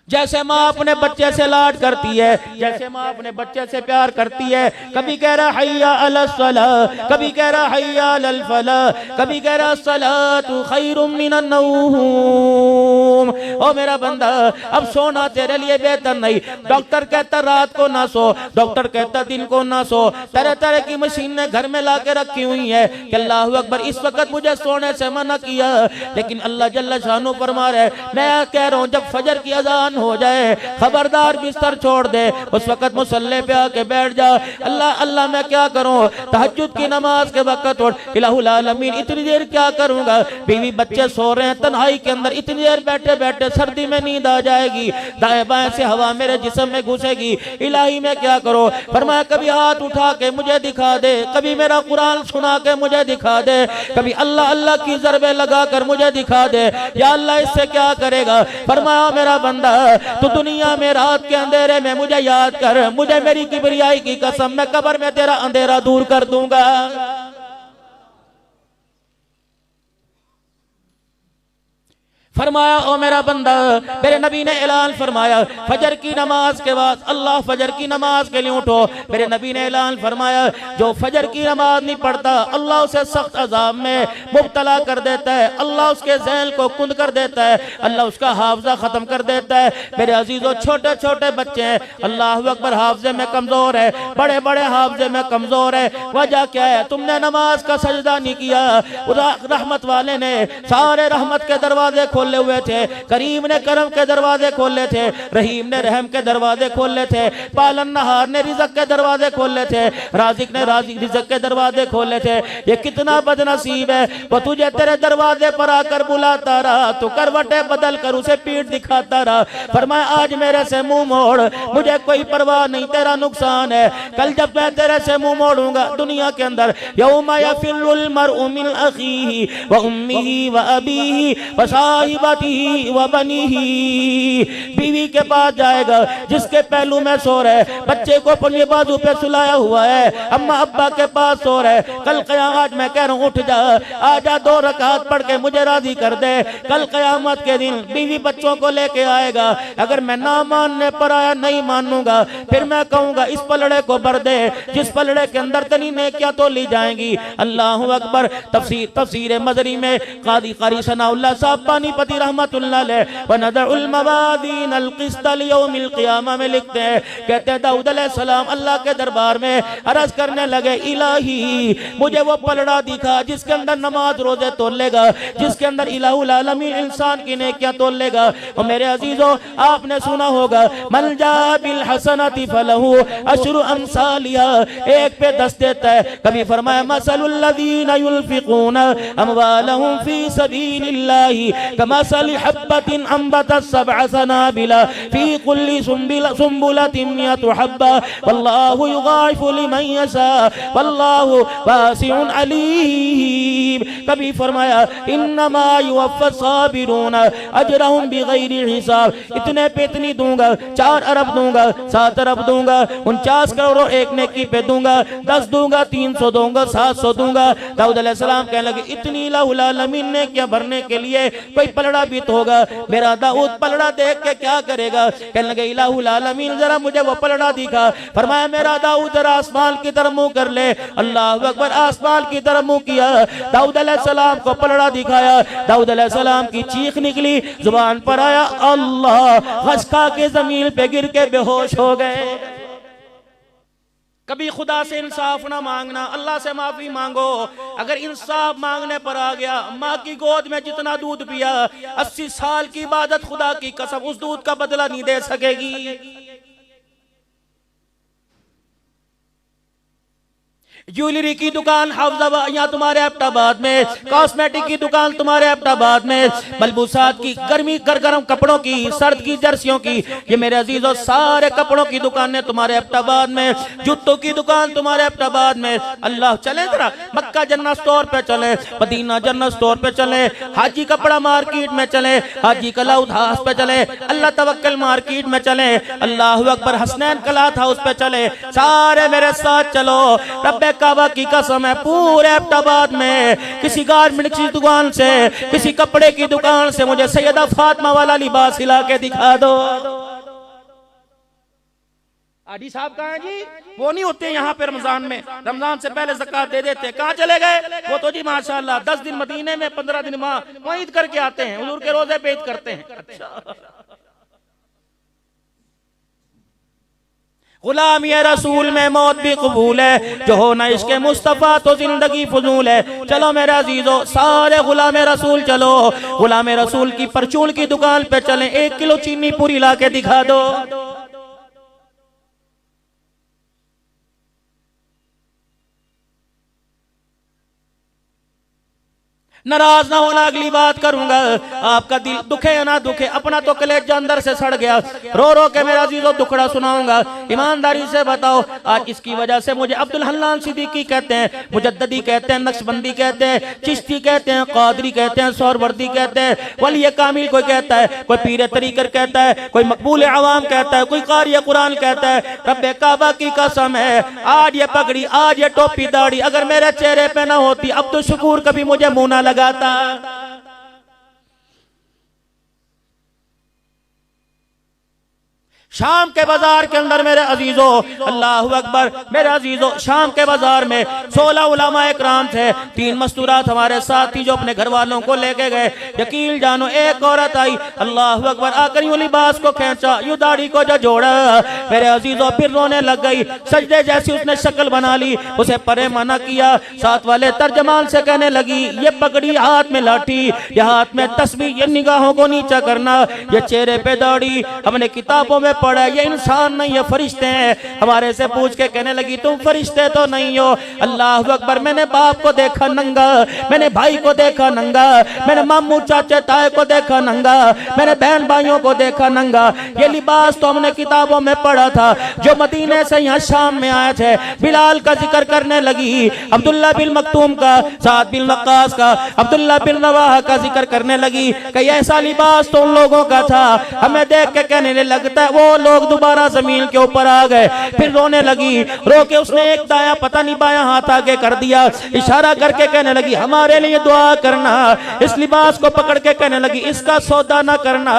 जैसे माँ अपने बच्चे से लाड करती है, जैसे माँ अपने बच्चे से प्यार करती है, कभी कह रहा हैया अलस सलाह, कभी कह रहा हैया अलल फलाह, कभी कह रहा सलातु खैरुम मिनन नौम। ओ मेरा बंदा, अब सोना तेरे लिए बेहतर नहीं। डॉक्टर कहता रात को ना सो, डॉक्टर कहता दिन को ना सो, तरह तरह की मशीनें घर में ला के रखी हुई है कि अल्लाह अकबर इस वक्त मुझे सोने से मना किया, लेकिन अल्लाह जल्ल शानू फरमा रहे मैं कह रहा हूँ जब फजर की अजान हो जाए खबरदार बिस्तर छोड़ दे, उस वक्त मुसल्ले पे आके बैठ जा। अल्लाह अल्लाह मैं क्या करूं, तहज्जुद की नमाज के वक्त उठ, इलाहुल आलमीन इतनी देर क्या करूंगा, बीवी बच्चे सो रहे हैं तन्हाई के अंदर, इतनी देर बैठे बैठे सर्दी में नींद आ जाएगी, दाएं बाएं से हवा मेरे जिस्म में घुसेगी, इलाही मैं क्या करूं। फरमाया कभी हाथ उठा के मुझे दिखा दे, कभी मेरा कुरान सुना के मुझे दिखा दे, कभी अल्लाह अल्लाह की ज़रबे लगा कर मुझे दिखा दे। या अल्लाह इससे क्या करेगा। फरमाया मेरा बंदा तू दुनिया में रात के अंधेरे में मुझे याद कर, मुझे मेरी किबरियाई की कसम मैं कब्र में तेरा अंधेरा दूर कर दूंगा। फरमाया ओ मेरा बंदा, मेरे नबी ने ऐलान फरमाया फजर की नमाज के बाद अल्लाह फजर की नमाज के लिए उठो। मेरे नबी ने ऐलान फरमाया जो फजर की नमाज नहीं पढ़ता अल्लाह उसे सख्त अजाब में मुब्तला कर देता है, अल्लाह उसके ज़हन को कुंद कर देता है, अल्लाह उसका हाफजा खत्म कर देता है। मेरे अजीजों छोटे छोटे बच्चे हैं, अल्लाह अकबर हाफजे में कमजोर है, बड़े बड़े हाफजे में कमजोर है। वजह क्या है, तुमने नमाज का सजदा नहीं किया। रहमत वाले ने सारे रहमत के दरवाजे खोले हुए थे, करीम ने करम के दरवाजे खोले थे, रहीम ने रहम के दरवाजे खोले थे, पालन नहार ने रिज़्क़ के दरवाजे खोले थे, राज़िक ने रिज़्क़ के दरवाजे खोले थे। ये कितना बदनसीब है, वो तुझे तेरे दरवाजे पर आकर बुलाता रहा, तो करवटे बदल कर उसे पीठ दिखाता रहा। फरमाया आज मेरे से मुंह मोड़, मुझे कोई परवाह नहीं, तेरा नुकसान है। कल जब मैं तेरे से मुंह मोड़ूंगा दुनिया के अंदर, यौमा यफिरुल मरउ मिन अखीही व उम्मिही व अबीही व साहिबतिही व बनीही। बीवी के पास जाएगा जिसके पहलू में सो रहे, बच्चे को अपने बाजू पे सुलाया हुआ है, अम्मा अब्बा के पास सो रहे। कल क़यामत मैं कह रहा हूँ उठ जा, आजा 2 रकात पढ़ के मुझे राजी कर दे। कल क़यामत के दिन बीवी बच्चों को लेके आएगा, अगर मैं ना मानने पर आया नहीं मानूंगा, फिर मैं कहूंगा इस पलड़े को भर दे जिस पलड़े के अंदर तनी नेकियां तो ली जाएंगी। अल्लाहु अकबर। तफसीर मजरी में कादी कारी सनाउल्लाह साहब पानीपति रहमतुल्लाह अलैह व नदउल मवादीन अल क़िस्त लियौमिल क़ियामा में लिखते हैं, कहते हैं दाऊद अलैहिस्सलाम अल्लाह के दरबार में अर्ज करने लगे इलाही मुझे वो पलड़ा दिखा जिसके अंदर नमाज रोजे तोलेगा, जिसके अंदर इलाहुल आलमीन इंसान की नेकियां तोलेगा। और मेरे अजीजों आपने सुना होगा मन जा बिल हसनति फलहु अशरु अमसालिहा, एक पे 10 देता है। कभी फरमाया मसलुल लज़ीना युनफ़िक़ूना अमवालहुम फ़ी सबीलिल्लाहि कमसलि हब्बतिन अंबतत सबअ सनाबिला फ़ी कुल्ली सुंबुलतिन मिअतु हब्बा वल्लाहु युग़ाइफ़ु लिमन यशा वल्लाहु वासिउन अलीम। कभी फरमाया इन्नमा युवफ़्फ़ा साबिरूना अजरहुम बिग़ैरि हिसाब, इतने पे इतनी दूंगा, 4 अरब दूंगा, 7 अरब दूंगा, 49 करोड़ एक नेकी पे दूंगा, 10 दूंगा, 300 दूंगा, 700 दूंगा। दाऊद अलैहिस्सलाम कहने लगे इतनी इलाहुल आलमीन ने क्या भरने के लिए कोई पलड़ा भी तो होगा। मेरा दाऊद पलड़ा देख के क्या करेगा। कहने लगे इलाहुल आलमीन जरा मुझे वो पलड़ा दिखा। फरमाया मेरा दाऊद जरा आसमान की तरफ मुंह कर ले। अल्लाह अकबर। आसमान की तरफ मुंह किया, दाऊद अलैहिस्सलाम को पलड़ा दिखाया। दाऊद अलैहिस्सलाम की चीख निकली, जुबान पर आया अल्लाह, खसका के जमीन पे गिर के बेहोश हो गए। कभी खुदा से इंसाफ ना मांगना, अल्लाह से माफी मांगो। अगर इंसाफ मांगने पर आ गया, माँ की गोद में जितना दूध पिया 80 साल की इबादत खुदा की कसम उस दूध का बदला नहीं दे सकेगी। ज्वेलरी की दुकान हाफजाबाद यहाँ तुम्हारे एबटाबाद में, कॉस्मेटिक की दुकान तुम्हारे एबटाबाद में, मलबूसात की गर्मी गर्म कपड़ों की, सर्द की जर्सियों की, ये मेरे अजीजों सारे कपड़ों की दुकानें तुम्हारे एबटाबाद में, जूतों की दुकान तुम्हारे एबटाबाद में। अल्लाह चले जरा मक्का जन्नत स्टोर पे चले, मदीना जन्नत स्टोर पे चले, हाजी कपड़ा मार्केट में चले, हाजी कलाउद हाउस पे चले, अल्लाह तवक्कल मार्केट में चले, अल्लाह अकबर हसनैन कलाथ हाउस पे चले। सारे मेरे साथ चलो, रब्बे काबा की कसम है पूरे एबटाबाद में किसी गारमेंट की दुकान से, किसी कपड़े की दुकान से मुझे सैयदा फातिमा वाला लिबास सिला के दिखा दो। आडी साहब कहाँ हैं जी? वो नहीं होते यहाँ पे रमजान में, रमजान से पहले ज़कात दे देते। कहाँ चले गए? वो तो जी माशाल्लाह 10 दिन मदीने में, 15 दिन वहाँ ईद करके आते हैं, हुजूर के रोजे पे ईद करते हैं। अच्छा, गुलाम ये रसूल में मौत भी कबूल है, जो हो ना इसके मुस्तफ़ा तो जिंदगी फजूल है। चलो मेरे अजीजों, सारे गुलाम रसूल चलो, गुलाम रसूल की परचून की दुकान पे चलें, 1 किलो चीनी पूरी ला के दिखा दो। नाराज ना होना, अगली बात करूंगा। आपका दिल दुखे या ना दुखे, अपना तो कलेजा अंदर से सड़ गया, रो रो के मेरा अजीजों दुखड़ा सुनाऊंगा। ईमानदारी से बताओ, आज इसकी वजह से मुझे अब्दुल हन्नान सिद्दीकी कहते हैं, मुजद्ददी कहते हैं, नक्शबंदी कहते हैं, चिश्ती कहते हैं, कादरी कहते हैं, सोहरवर्दी कहते हैं, वली कामिल कोई कहता है, कोई पीर तरीकर कहता है, कोई मकबूल अवाम कहता है, कोई कारी कुरान कहता है। रब्बे काबा की कसम है, आज ये पगड़ी, आज ये टोपी दाढ़ी अगर मेरे चेहरे पे ना होती, अब्दुल शकूर कभी मुझे मुंह ना लगाता। शाम के बाजार के अंदर मेरे अजीजों, अल्लाहु अकबर, मेरे अजीजों, शाम के बाजार में 16 उलमा इकराम थे, 3 मस्तूरात हमारे साथी जो अपने घर वालों को लेके गए। यकीन जानो एक औरत आई, अल्लाहु अकबर, आकर यूं लिबास को खींचा, यूं दाढ़ी को जो जोड़ा, मेरे अजीजों फिर रोने लग गई। सजदे जैसी उसने शक्ल बना ली, उसे परे मना किया। साथ वाले तर्जमान से कहने लगी, ये पगड़ी, हाथ में लाठी, ये हाथ में तस्बीह, ये निगाहों को नीचा करना, ये चेहरे पे दाढ़ी, हमने किताबों में पढ़ा ये इंसान नहीं, ये फरिश्ते हैं। हमारे से पूछ के कहने लगी, तुम फरिश्ते तो नहीं हो। अल्लाह अकबर, मैंने बाप को देखा नंगा, मैंने भाई को देखा नंगा, मैंने मामू चाचे ताए को देखा नंगा, मैंने बहन भाइयों को देखा नंगा। ये लिबास तो हमने किताबों में पढ़ा था। जो मदीने से यहाँ शाम में आए थे, बिलाल का जिक्र करने लगी, अब्दुल्ला बिन मक्तूम का, साद बिन वक्कास का, अब्दुल्ला बिन रवाहा का जिक्र करने लगी कि ऐसा लिबास तो उन लोगों का था। हमें देख के कहने लगता है, वो लोग दोबारा जमीन के ऊपर आ गए। फिर रोने लगी, रो के उसने एक दाया पता नहीं बाया हाथ आगे कर दिया, इशारा करके कहने लगी, हमारे लिए दुआ करना। इस लिबास को पकड़ के कहने लगी, इसका सौदा ना करना,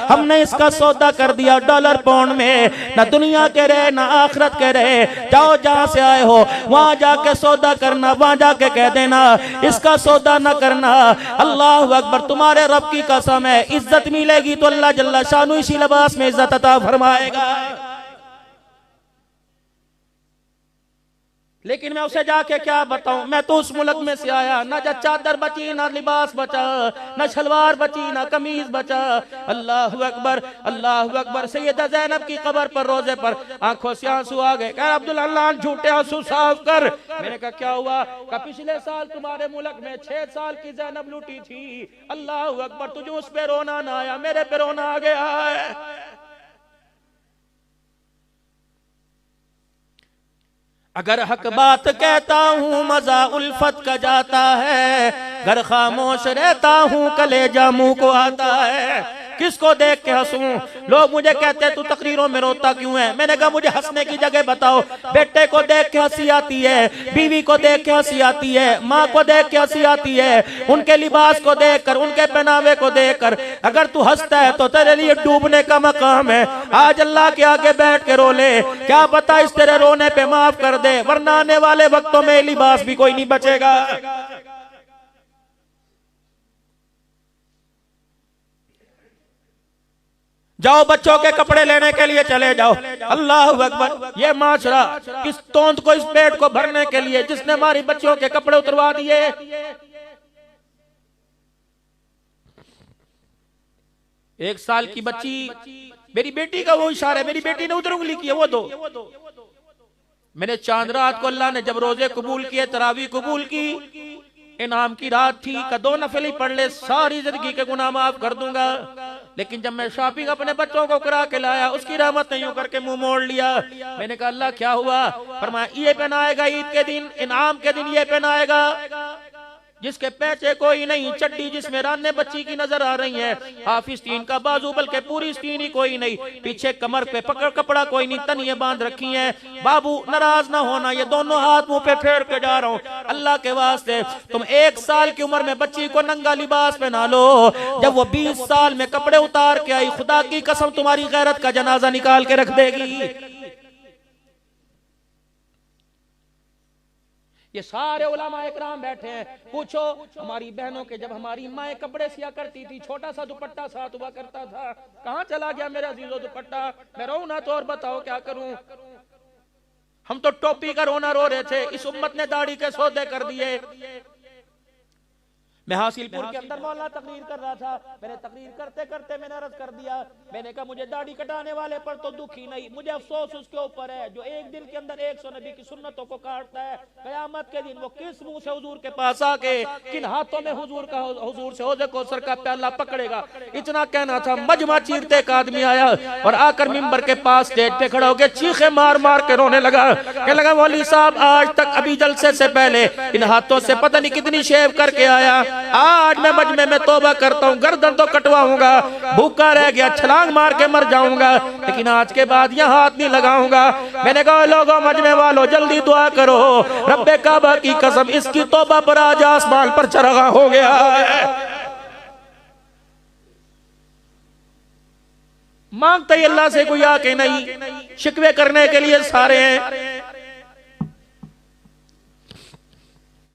हमने इसका सौदा कर दिया डॉलर पाउंड में, ना दुनिया के रहे ना आखिरत के रहे। जाओ जहां से आए हो वहां जाके सौदा करना, वहां जाके कह देना इसका सौदा ना करना। अल्लाह अकबर, तुम्हारे रब की कसम है, इज्जत मिलेगी तो अल्लाह जल्ला शानु इसी लिबास में इज्जत अता फरमाएगा। लेकिन मैं उसे जाके क्या बताऊं, मैं तो उस मुल्क में से आया, ना चादर बची, ना लिबास बचा, ना शलवार बची, ना कमीज बचा। अल्लाह अकबर, अल्लाह अकबर। सैयदा ज़ैनब की कब्र पर रोजे पर आंखों से आंसू आ गए। कह अब्दुल अल्लाह झूठे आंसू साफ कर। मैंने कहा क्या हुआ? कहा पिछले साल तुम्हारे मुल्क में 6 साल की ज़ैनब लूटी थी। अल्लाह अकबर, तुझे उस पे रोना ना आया, मेरे पे रोना आ गया है। अगर हक बात कहता हूँ मजा उल्फत का जाता है, घर खामोश रहता हूँ कलेजा मुंह को आता है। किसको देख के हंसूं? लोग मुझे कहते हैं तू तकरीरों में रोता क्यों है? मैंने कहा मुझे हंसने की जगह बताओ। बेटे को देख के हंसी आती है, बीवी को देख के हंसी आती है, माँ को देख के हंसी आती है, उनके लिबास को देखकर, उनके पहनावे को देखकर। अगर तू हंसता है तो तेरे लिए डूबने का मकाम है। आज अल्लाह के आगे बैठ के रो ले, क्या पता इस तेरे रोने पे माफ कर दे, वरना आने वाले वक्तों में लिबास भी कोई नहीं बचेगा। जाओ बच्चों के कपड़े लेने के लिए चले जाओ। अल्लाह अकबर, ये माशरा किस तोंद को, इस पेट को भरने के लिए जिसने हमारी बच्चियों के कपड़े उतरवा दिए। एक साल की बच्ची, मेरी बेटी का वो इशारा है, मेरी बेटी ने उधर उंगली की है, वो दो। मैंने चांद रात को अल्लाह ने जब रोजे कबूल किए, तरावी कबूल की, इनाम की रात थी, का 2 नफल ही पढ़ ले, सारी जिंदगी के गुनाह माफ कर दूंगा। लेकिन जब मैं शॉपिंग अपने बच्चों को करा के लाया, उसकी रहमत नहीं करके मुंह मोड़ लिया। मैंने कहा अल्लाह क्या हुआ? फरमाया ये पहनाएगा ईद के दिन, इनाम के दिन ये पहनाएगा, जिसके पैचे कोई नहीं, चड्डी जिसमें राने बच्ची की नजर आ रही है, हाफिज तीन का बाजू बल्कि पूरी स्तीन ही कोई नहीं, पीछे कमर पे पकड़ कपड़ा कोई नहीं, तनिए बांध रखी है। बाबू नाराज ना होना, ये दोनों हाथ मुंह पे फेर के जा रहा हूँ, अल्लाह के वास्ते तुम 1 साल की उम्र में बच्ची को नंगा लिबास पहना लो, जब वो 20 साल में कपड़े उतार के आई, खुदा की कसम तुम्हारी गैरत का जनाजा निकाल के रख देगी। ये सारे उलमा इकराम बैठे हैं। पूछो हमारी बहनों के, जब हमारी माएँ कपड़े सिया करती थी, छोटा सा दुपट्टा साथ हुआ करता था, कहां चला गया मेरा अजीजो दुपट्टा? मैं रो ना तो और बताओ क्या करूं? हम तो टोपी का रोना रो रहे थे, इस उम्मत ने दाढ़ी के सौदे कर दिए। मैं हासिलपुर के अंदर मौलाना तकरीर कर रहा था, मैंने तकरीर करते करते मैंने अर्ज कर दिया, मैंने कहा मुझे दाढ़ी कटाने वाले पर तो दुख ही नहीं, मुझे अफसोस उसके ऊपर है जो एक दिन के अंदर 100 नबी की सुन्नतों को काटता है। कयामत के दिन वो किस मुंह से हुजूर के पास आके, किन हाथों में हुजूर से हौज़े कौसर का प्याला पकड़ेगा? इतना कहना था, मजमा चीरते एक आदमी आया और आकर मिंबर के पास स्टेज पे खड़ा होकर चीखे मार मार के रोने लगा। कहने लगा, मौलवी साहब आज तक अभी जलसे से पहले इन हाथों से पता नहीं कितनी शेव करके आया, आज मैं मजमे में तौबा करता हूँ, गर्दन तो कटवाऊंगा, भूखा रह गया, छलांग मार के मर जाऊंगा, लेकिन आज के बाद यह हाथ नहीं लगाऊंगा। मैंने कहा, लोगों मजमे वालों जल्दी दुआ करो, रब्बे काबा की कसम इसकी तौबा पर आज आसमान पर चरगा हो गया है। मांगते ही अल्लाह से कोई आके नहीं, शिकवे करने के लिए सारे हैं।